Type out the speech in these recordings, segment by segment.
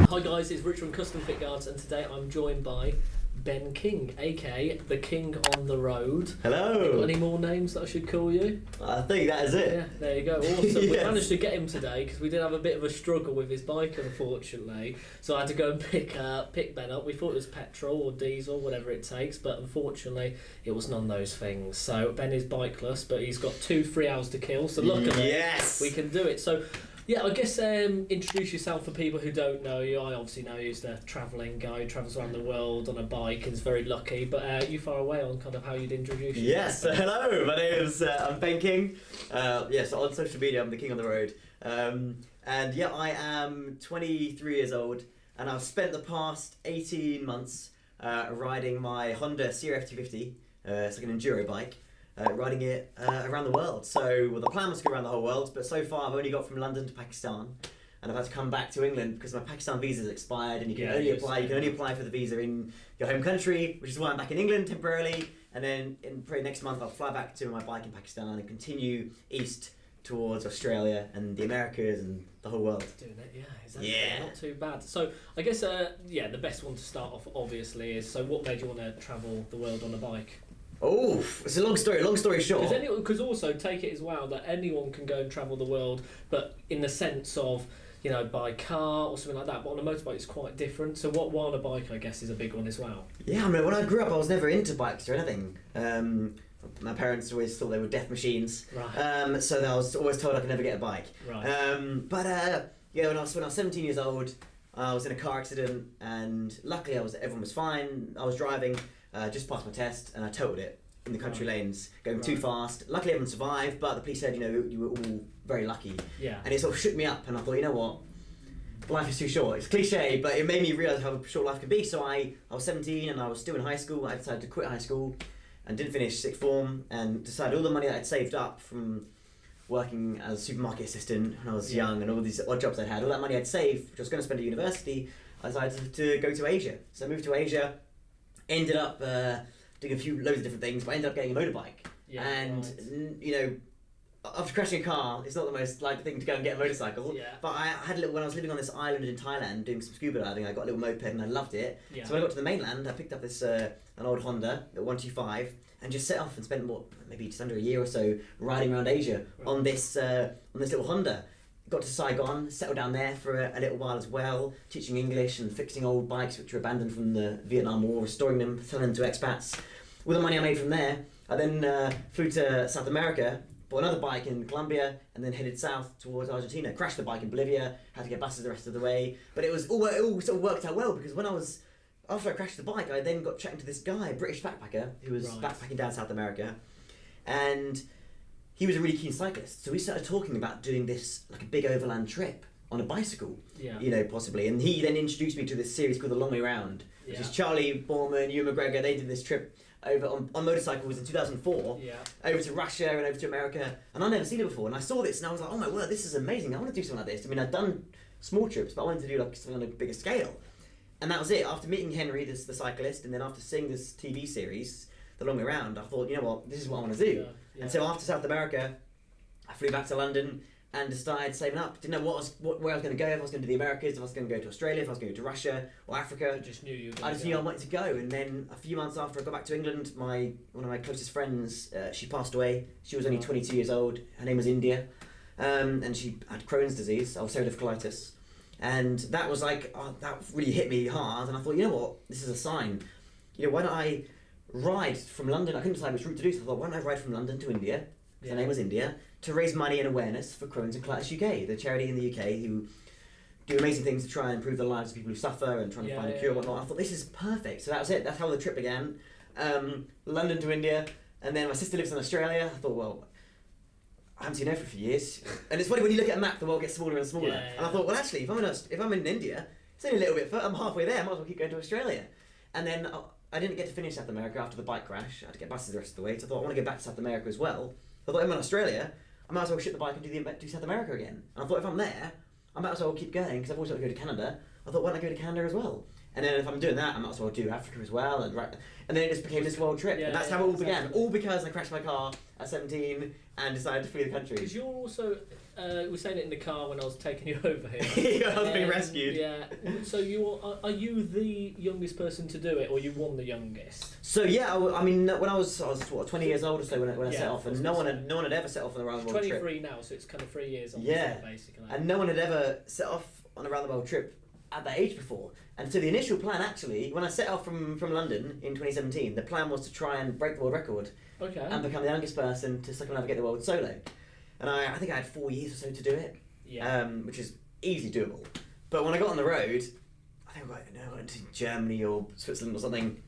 Hi guys, it's Richard from Custom Fit Guards, and today I'm joined by Ben King, aka the King on the Road. Hello. You got any more names that I should call you? I think that is it. Yeah, there you go. Awesome. Yes. We managed to get him today because we did have a bit of a struggle with his bike, unfortunately. So I had to go and pick Ben up. We thought it was petrol or diesel, whatever it takes, but unfortunately it was none of those things. So Ben is bikeless, but he's got 2-3 hours to kill. So luckily, yes, we can do it. So. Yeah, I guess introduce yourself for people who don't know you. I obviously know you as the travelling guy who travels around the world on a bike and is very lucky. But you far away on kind of how you'd introduce yourself. Yes, hello, my name is I'm Ben King. Yes, on social media I'm the King on the Road. And yeah, I am 23 years old and I've spent the past 18 months riding my Honda CRF250. It's like an enduro bike. Riding it around the world. So, well, the plan was to go around the whole world, but so far I've only got from London to Pakistan, and I've had to come back to England because my Pakistan visa is expired, and you can only apply for the visa in your home country, which is why I'm back in England temporarily. And then in probably next month I'll fly back to my bike in Pakistan and continue east towards Australia and the Americas and the whole world. Doing it, yeah, exactly. Yeah. Not too bad. So I guess the best one to start off obviously is, so what made you want to travel the world on a bike? Oh, it's a long story. Long story short. Because also take it as well that anyone can go and travel the world, but in the sense of, you know, by car or something like that. But on a motorbike, it's quite different. So what on a bike, I guess, is a big one as well. Yeah, I mean, when I grew up, I was never into bikes or anything. My parents always thought they were death machines. Right. So I was always told I could never get a bike. Right. When I was 17 years old, I was in a car accident, and luckily everyone was fine. I was driving. Just passed my test and I totaled it in the country lanes, going too fast. Luckily everyone survived, but the police said, you know, you were all very lucky. Yeah. And it sort of shook me up, and I thought, you know what, life is too short. It's cliche, but it made me realise how short life can be. So I was 17 and I was still in high school. I decided to quit high school and didn't finish sixth form, and decided all the money that I'd saved up from working as a supermarket assistant when I was young and all these odd jobs I'd had, all that money I'd saved, which I was going to spend at university, I decided to go to Asia. So I moved to Asia. Ended up doing loads of different things, but I ended up getting a motorbike. Yeah, you know, after crashing a car, it's not the most likely thing to go and get a motorcycle. Yeah. But I had when I was living on this island in Thailand doing some scuba diving, I got a little moped and I loved it. Yeah. So when I got to the mainland, I picked up this an old Honda, the 125, and just set off and spent maybe just under a year or so riding around Asia on this little Honda. Got to Saigon, settled down there for a little while as well, teaching English and fixing old bikes which were abandoned from the Vietnam War, restoring them, selling them to expats. With the money I made from there, I then flew to South America, bought another bike in Colombia, and then headed south towards Argentina. Crashed the bike in Bolivia, had to get buses the rest of the way. But it all sort of worked out well, because after I crashed the bike, I then got chatting to this guy, a British backpacker, who was backpacking down South America, and he was a really keen cyclist, so we started talking about doing this, like a big overland trip on a bicycle, you know, possibly. And he then introduced me to this series called The Long Way Round, which is Charlie Borman, Ewan McGregor. They did this trip over on motorcycles in 2004, over to Russia and over to America, and I'd never seen it before. And I saw this and I was like, oh my word, this is amazing. I want to do something like this. I mean, I'd done small trips, but I wanted to do like something on a bigger scale. And that was it. After meeting Henry, the cyclist, and then after seeing this TV series, The Long Way Round, I thought, you know what, this is what I want to do. And so after South America, I flew back to London and started saving up. Didn't know where I was going to go, if I was going to do the Americas, if I was going to go to Australia, if I was going to go to Russia or Africa. I just knew I wanted to go. And then a few months after I got back to England, one of my closest friends, she passed away. She was only 22 years old. Her name was India. And she had Crohn's disease, ulcerative colitis. And that was like, that really hit me hard. And I thought, you know what, this is a sign. You know, why don't I ride from London? I couldn't decide which route to do, so I thought, why don't I ride from London to India, her name was India, to raise money and awareness for Crohn's and Colitis UK, the charity in the UK who do amazing things to try and improve the lives of people who suffer and trying to find a cure and whatnot. I thought, this is perfect. So that was it. That's how the trip began. London to India, and then my sister lives in Australia. I thought, well, I haven't seen her for a few years. And it's funny, when you look at a map, the world gets smaller and smaller. And I thought, well, actually, if I'm in India, it's only a little bit further. I'm halfway there. I might as well keep going to Australia. And then I didn't get to finish South America after the bike crash. I had to get buses the rest of the way. So I thought, I want to go back to South America as well. I thought, I'm in Australia, I might as well ship the bike and do South America again. And I thought, if I'm there, I might as well keep going, because I've always wanted to go to Canada. I thought, why don't I go to Canada as well? And then if I'm doing that, I might as well do Africa as well. And then it just became this world trip. And that's how it all began. All because I crashed my car at 17 and decided to flee the country. Because you're also, we were saying it in the car when I was taking you over here. I was being rescued. Yeah. So are you the youngest person to do it, or you won the youngest? So yeah, I mean, when I was what, 20 years old or so when I set off, and no one had ever set off on a round the world trip. 23 now, so it's kind of 3 years on, basically. And no one had ever set off on a round the world trip at that age before. And so the initial plan, actually, when I set off from London in 2017, the plan was to try and break the world record. Okay. And become the youngest person to circumnavigate the world solo. And I think I had 4 years or so to do it, which is easily doable. But when I got on the road, I think I went to Germany or Switzerland or something.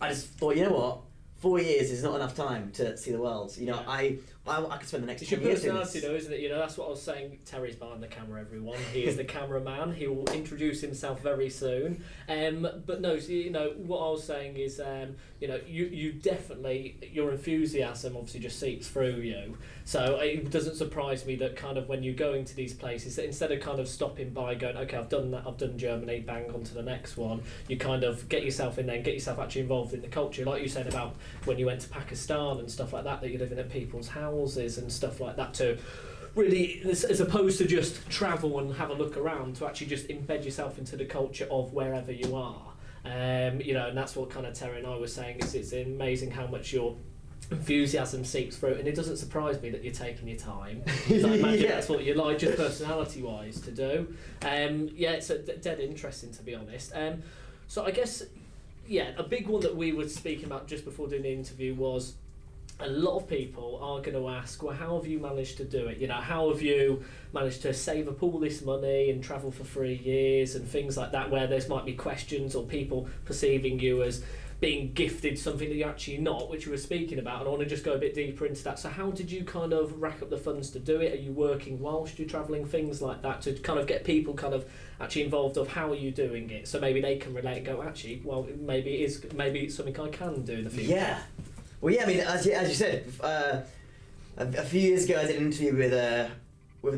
I just thought, you know what? 4 years is not enough time to see the world. You know, I could spend the next 10 years doing this. It's your personality, though, isn't it? You know, that's what I was saying. Terry's behind the camera, everyone. He is the cameraman. He will introduce himself very soon. But no, so, you know, what I was saying is, you know, you definitely, your enthusiasm obviously just seeps through you. So it doesn't surprise me that kind of when you're going to these places, that instead of kind of stopping by going, okay, I've done that, I've done Germany, bang, on to the next one, you kind of get yourself in there and get yourself actually involved in the culture. Like you said about when you went to Pakistan and stuff like that you're living at people's houses and stuff like that, to really, as opposed to just travel and have a look around, to actually just embed yourself into the culture of wherever you are. You know, and that's what kind of Terry and I were saying, is it's amazing how much your enthusiasm seeps through, and it doesn't surprise me that you're taking your time. I imagine that's what you like, just personality wise, to do. Yeah, it's dead interesting, to be honest. So I guess, yeah, a big one that we were speaking about just before doing the interview was, a lot of people are going to ask, well, how have you managed to do it? You know, how have you managed to save up all this money and travel for 3 years and things like that, where there's might be questions or people perceiving you as being gifted something that you're actually not, which we were speaking about, and I want to just go a bit deeper into that. So how did you kind of rack up the funds to do it? Are you working whilst you're travelling, things like that, to kind of get people kind of actually involved of how are you doing it, so maybe they can relate and go, actually, well, maybe it's something I can do in the future. Yeah. Well, yeah, I mean, as you said, a few years ago I did an interview with the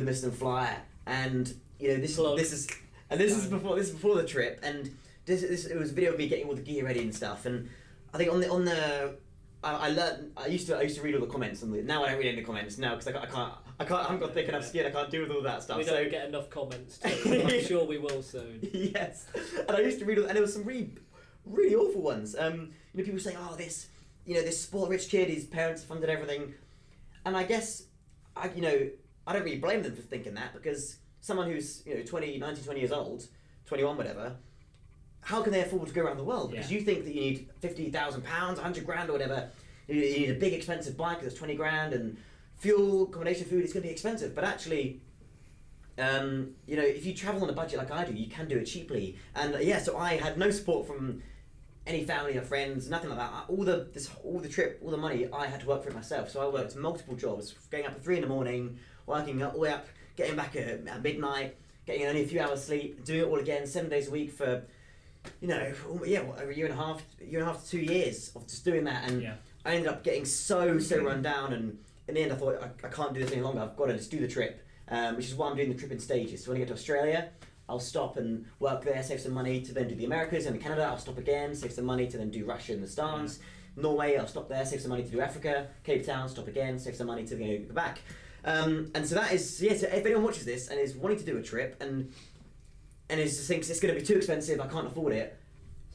Mr. Flyer, and you know this is before the trip, and it was a video of me getting all the gear ready and stuff, and I think I used to read all the comments on now I don't read any comments now, because I haven't got thick enough skin, I can't deal with all that stuff. We don't get enough comments too. I'm sure we will soon. Yes, and I used to read and there was some really awful ones. You know, people saying, oh, this spoiled rich kid, his parents funded everything. And I guess, I don't really blame them for thinking that, because someone who's, 19, 20 years old, 21, whatever, how can they afford to go around the world? Because you think that you need £50,000, 100 grand or whatever, you need a big expensive bike that's 20 grand, and fuel, accommodation, food, it's going to be expensive. But actually, if you travel on a budget like I do, you can do it cheaply. And so I had no support from any family or friends, nothing like that. All the trip, all the money, I had to work for it myself. So I worked multiple jobs, getting up at 3 a.m, working all the way up, getting back at midnight, getting only a few hours sleep, doing it all again 7 days a week for, over a year and a half to 2 years of just doing that. And I ended up getting so run down, and in the end I thought, I can't do this any longer, I've got to just do the trip, which is why I'm doing the trip in stages. So when I get to Australia, I'll stop and work there, save some money to then do the Americas, and in Canada I'll stop again, save some money to then do Russia and the Stans. Norway, I'll stop there, save some money to do Africa. Cape Town, stop again, save some money to go back. And so that is, so if anyone watches this and is wanting to do a trip and is thinks it's going to be too expensive, I can't afford it,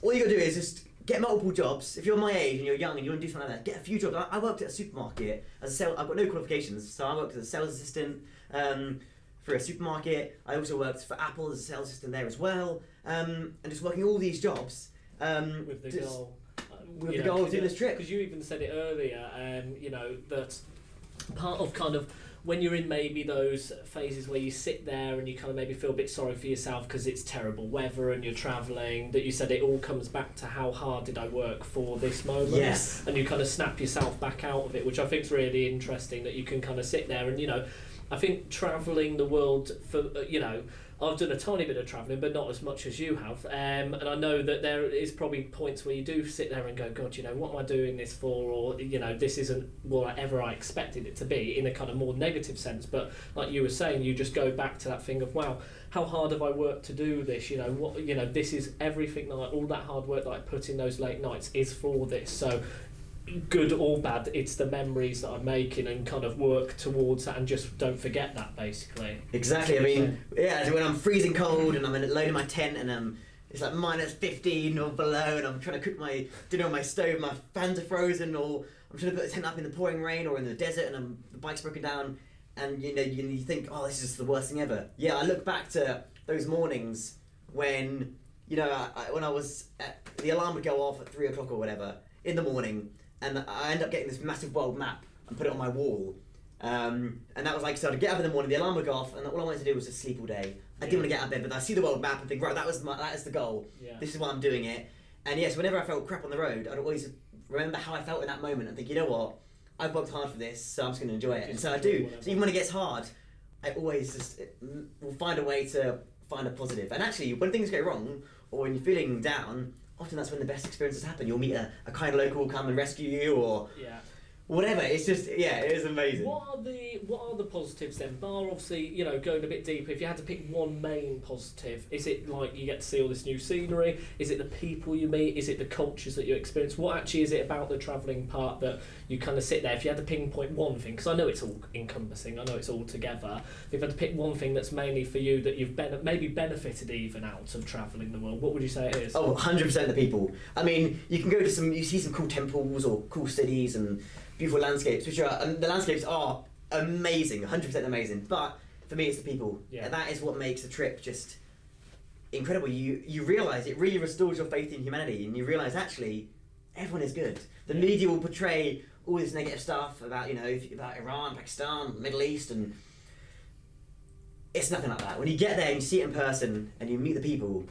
all you got to do is just get multiple jobs. If you're my age and you're young and you want to do something like that, get a few jobs. I worked at a supermarket as a I've got no qualifications, so I worked as a sales assistant for a supermarket. I also worked for Apple as a sales assistant there as well, and just working all these jobs with the goal. With the goal of doing this trip. Because you even said it earlier, that part of kind of when you're in maybe those phases where you sit there and you kind of maybe feel a bit sorry for yourself because it's terrible weather and you're travelling, that you said it all comes back to how hard did I work for this moment. Yes. And you kind of snap yourself back out of it, which I think is really interesting, that you can kind of sit there and, I think travelling the world for I've done a tiny bit of travelling, but not as much as you have. And I know that there is probably points where you do sit there and go, God, what am I doing this for? Or, this isn't whatever I expected it to be, in a kind of more negative sense. But like you were saying, you just go back to that thing of, wow, how hard have I worked to do this? This is everything, all that hard work that I put in those late nights is for this. So good or bad, it's the memories that I'm making, and kind of work towards that and just don't forget that, basically. Exactly. I mean, when I'm freezing cold and I'm alone in my tent and it's like minus 15 or below, and I'm trying to cook my dinner on my stove, my fans are frozen, or I'm trying to put the tent up in the pouring rain or in the desert and the bike's broken down, and you think, oh, this is just the worst thing ever. Yeah, I look back to those mornings when when I was the alarm would go off at 3 o'clock or whatever in the morning, and I ended up getting this massive world map and put it on my wall. And that was like, so I'd get up in the morning, the alarm would go off, and all I wanted to do was just sleep all day. I didn't want to get out of bed, but I see the world map and think, right, that is the goal. Yeah. This is why I'm doing it. And yes, whenever I felt crap on the road, I'd always remember how I felt in that moment and think, you know what, I've worked hard for this, so I'm just going to enjoy it. And so I do. So even when it gets hard, I always just will find a way to find a positive. And actually, when things go wrong, or when you're feeling down, often that's when the best experiences happen. You'll meet a kind local come and rescue you, or whatever. It's just, it is amazing. What are the positives then? Bar obviously, going a bit deeper. If you had to pick one main positive, is it like you get to see all this new scenery? Is it the people you meet? Is it the cultures that you experience? What actually is it about the travelling part that you kind of sit there? If you had to pinpoint one thing, because I know it's all encompassing, I know it's all together. If you had to pick one thing that's mainly for you that you've maybe benefited even out of travelling the world, what would you say it is? Oh, 100% the people. I mean, you can go to you see some cool temples or cool cities and beautiful landscapes, which are the landscapes are amazing, 100% amazing. But for me, it's the people, and that is what makes the trip just incredible. You realise it really restores your faith in humanity, and you realise actually everyone is good. The media will portray all this negative stuff about about Iran, Pakistan, Middle East, and it's nothing like that. When you get there and you see it in person and you meet the people,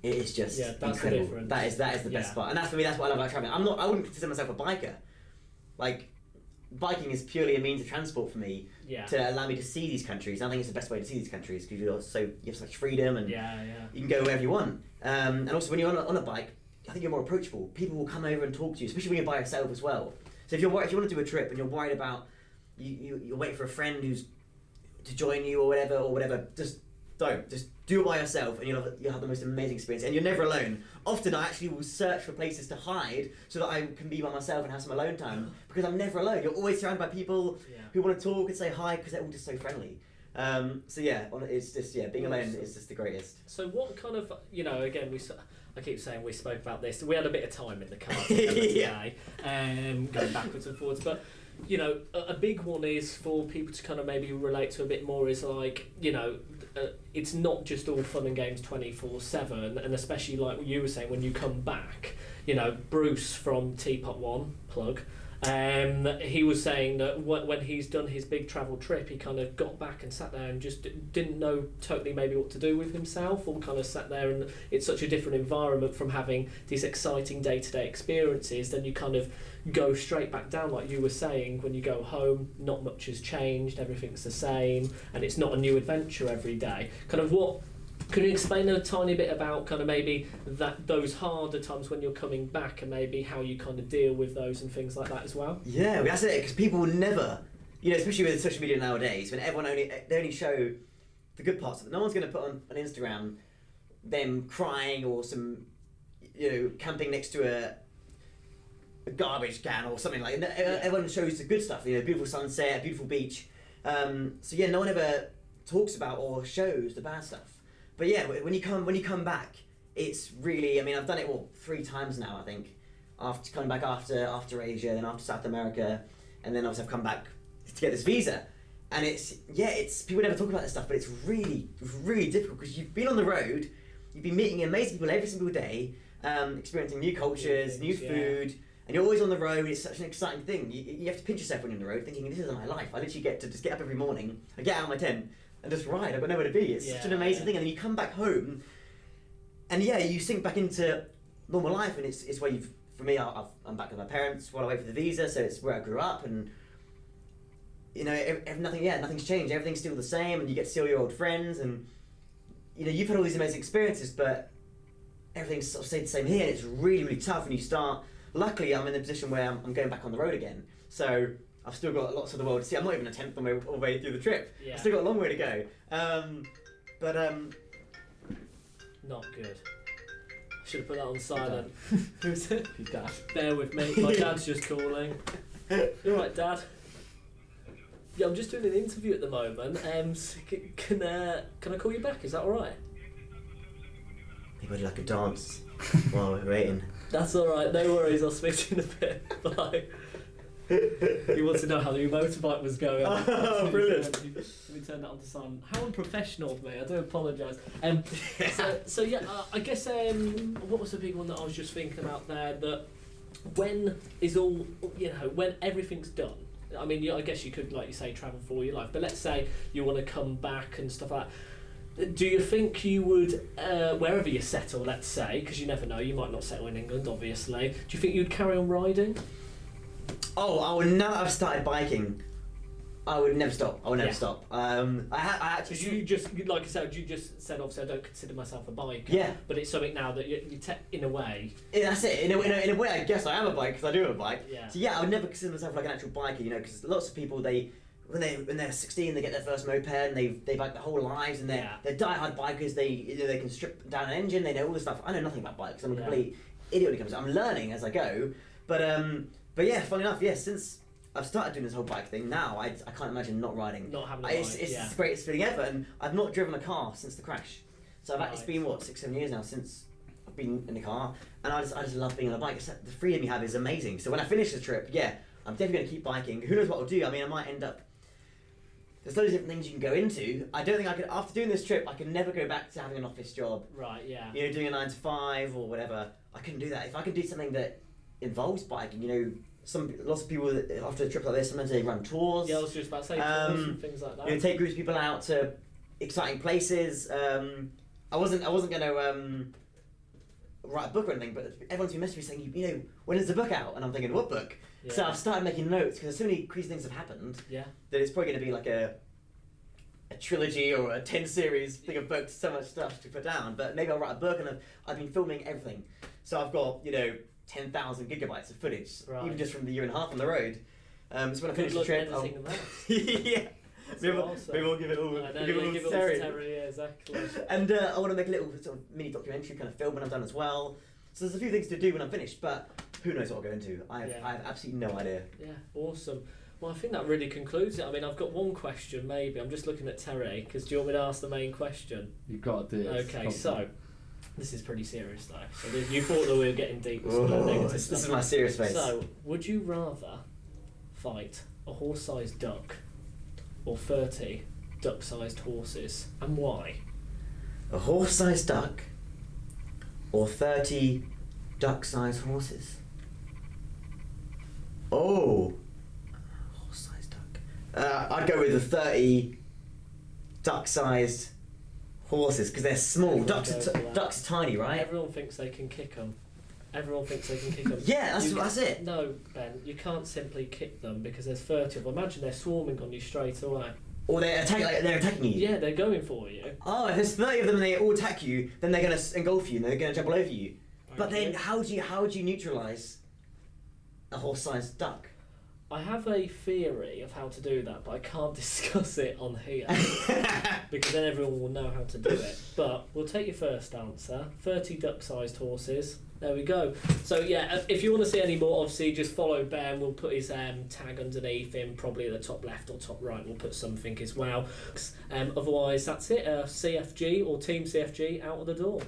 it is just incredible. That is the best part, and that's for me. That's what I love about travelling. I wouldn't consider myself a biker. Like, biking is purely a means of transport for me to allow me to see these countries. I think it's the best way to see these countries because you have such freedom and you can go wherever you want. And also when you're on a bike, I think you're more approachable. People will come over and talk to you, especially when you're by yourself as well. So if you want to do a trip and you're worried about you're waiting for a friend to join you or whatever, just do it by yourself, and you'll have the most amazing experience, and you're never alone. Often I actually will search for places to hide so that I can be by myself and have some alone time, because I'm never alone. You're always surrounded by people who want to talk and say hi, because they're all just so friendly. It's just being alone is just the greatest. So what kind of again I keep saying we spoke about this. We had a bit of time in the car today, going backwards and forwards, but. A big one is for people to kind of maybe relate to a bit more is like, it's not just all fun and games 24/7, and especially like what you were saying, when you come back, Bruce from Teapot One, plug, he was saying that when he's done his big travel trip, he kind of got back and sat there and just didn't know totally maybe what to do with himself, or kind of sat there, and it's such a different environment from having these exciting day-to-day experiences. Then you kind of go straight back down, like you were saying, when you go home, not much has changed, everything's the same, and it's not a new adventure every day. Kind of can you explain a tiny bit about kind of maybe those harder times when you're coming back, and maybe how you kind of deal with those and things like that as well? Yeah, that's it, because people will never, especially with social media nowadays, when everyone they only show the good parts of it. No one's going to put on Instagram them crying or some, camping next to a garbage can or something like that. Everyone shows the good stuff, beautiful sunset, beautiful beach. No one ever talks about or shows the bad stuff. But when you come back, it's really, I've done it 3 times now, I think. After coming back after Asia, then after South America, and then obviously I've come back to get this visa. And it's people never talk about this stuff, but it's really, really difficult, because you've been on the road, you've been meeting amazing people every single day, experiencing new cultures, new food, and you're always on the road. It's such an exciting thing. You have to pinch yourself when you're on the road, thinking, this is my life. I literally get to just get up every morning, I get out of my tent, and just ride. I've got nowhere to be. It's such an amazing thing. And then you come back home, and you sink back into normal life, and it's where for me, I'm back with my parents while I wait for the visa, so it's where I grew up, and you know, nothing's changed. Everything's still the same, and you get to see all your old friends, and you know, you've had all these amazing experiences, but everything's sort of stayed the same here, and it's really, really tough. And you start. Luckily, I'm in a position where I'm going back on the road again, so I've still got lots of the world to see. I'm not even a tenth of the way through the trip. Yeah. I've still got a long way to go. But not good. I should have put that on silent. Who's it? Your dad. Bear with me. My dad's just calling. You alright, Dad? Yeah, I'm just doing an interview at the moment. So can I call you back? Is that alright? maybe I'd like a dance while we're waiting. That's alright, no worries, I'll speak to you in a bit. Bye. He wants to know how the new motorbike was going. Oh, brilliant. Let me turn that on to silent. How unprofessional of me, I do apologise. So yeah, I guess, what was the big one that I was just thinking about there? That when is all, you know, when everything's done, I mean, I guess you could, like you say, travel for all your life, but let's say you want to come back and stuff like that. Do you think you would, wherever you settle, let's say, because you never know, you might not settle in England, obviously, do you think you'd carry on riding? Oh, I would now that I've started biking, I would never stop. I would never stop. I actually. Because you just, like I said, you just said obviously I don't consider myself a biker. Yeah. But it's something now that you in a way. Yeah, that's it. In a way, I guess I am a biker because I do have a bike. Yeah. So yeah, I would never consider myself like an actual biker, you know, because lots of people when they're 16 they get their first moped and they bike their whole lives and they're die-hard bikers. They can strip down an engine. They know all this stuff. I know nothing about bikes. I'm a complete idiot when it comes to it. I'm learning as I go, but yeah, funny enough, since I've started doing this whole bike thing, now I can't imagine not riding. Not having a bike, It's the greatest feeling ever, and I've not driven a car since the crash. So it's been, 6-7 years now since I've been in a car, and I just love being on a bike. The freedom you have is amazing. So when I finish the trip, I'm definitely going to keep biking. Who knows what I'll do? I mean, I might end up... There's loads of different things you can go into. I don't think I could, after doing this trip, I can never go back to having an office job. Right, yeah. You know, doing a 9 to 5 or whatever. I couldn't do that. If I could do something that involves biking, you know, lots of people after a trip like this, sometimes they run tours. Yeah, I was just about to say tours and things like that. You know, take groups of people out to exciting places. I wasn't going to write a book or anything, but everyone's been messaging me saying, you know, when is the book out? And I'm thinking, what book? Yeah. So I've started making notes because so many crazy things have happened. Yeah. That it's probably going to be like a trilogy or a 10 series thing of books. So much stuff to put down, but maybe I'll write a book. And I've been filming everything, so I've got 10,000 gigabytes of footage, even just from the year and a half on the road. So when I finish the trip, yeah. Maybe we'll give it all. Give it all to Terry. Yeah, exactly. And I want to make a little sort of mini documentary kind of film when I'm done as well. So there's a few things to do when I'm finished, but who knows what I'll go into? I have absolutely no idea. Yeah, awesome. Well, I think that really concludes it. I mean, I've got one question, maybe. I'm just looking at Terry, because do you want me to ask the main question? You've got to do it. Okay, so this is pretty serious, though. So you thought that we were getting deep with some negative this stuff. is my serious face. So, would you rather fight a horse-sized duck or 30 duck-sized horses, and why? A horse-sized duck or 30 duck-sized horses? Oh, horse-sized duck. I'd go with the 30 duck-sized horses because they're small. Ducks are tiny, right? Everyone thinks they can kick them. Yeah, that's it. No, Ben, you can't simply kick them because there's 30 of them. Imagine they're swarming on you straight away. Or they're attacking you. Yeah, they're going for you. Oh, if there's 30 of them and they all attack you, then they're going to engulf you and they're going to jump all over you. But then how do you neutralise a horse-sized duck? I have a theory of how to do that, but I can't discuss it on here because then everyone will know how to do it. But we'll take your first answer. 30 duck-sized horses. There we go. So yeah, if you want to see any more, obviously just follow Ben. We'll put his tag underneath him, probably at the top left or top right. We'll put something as well. Otherwise, that's it. CFG or Team CFG out of the door.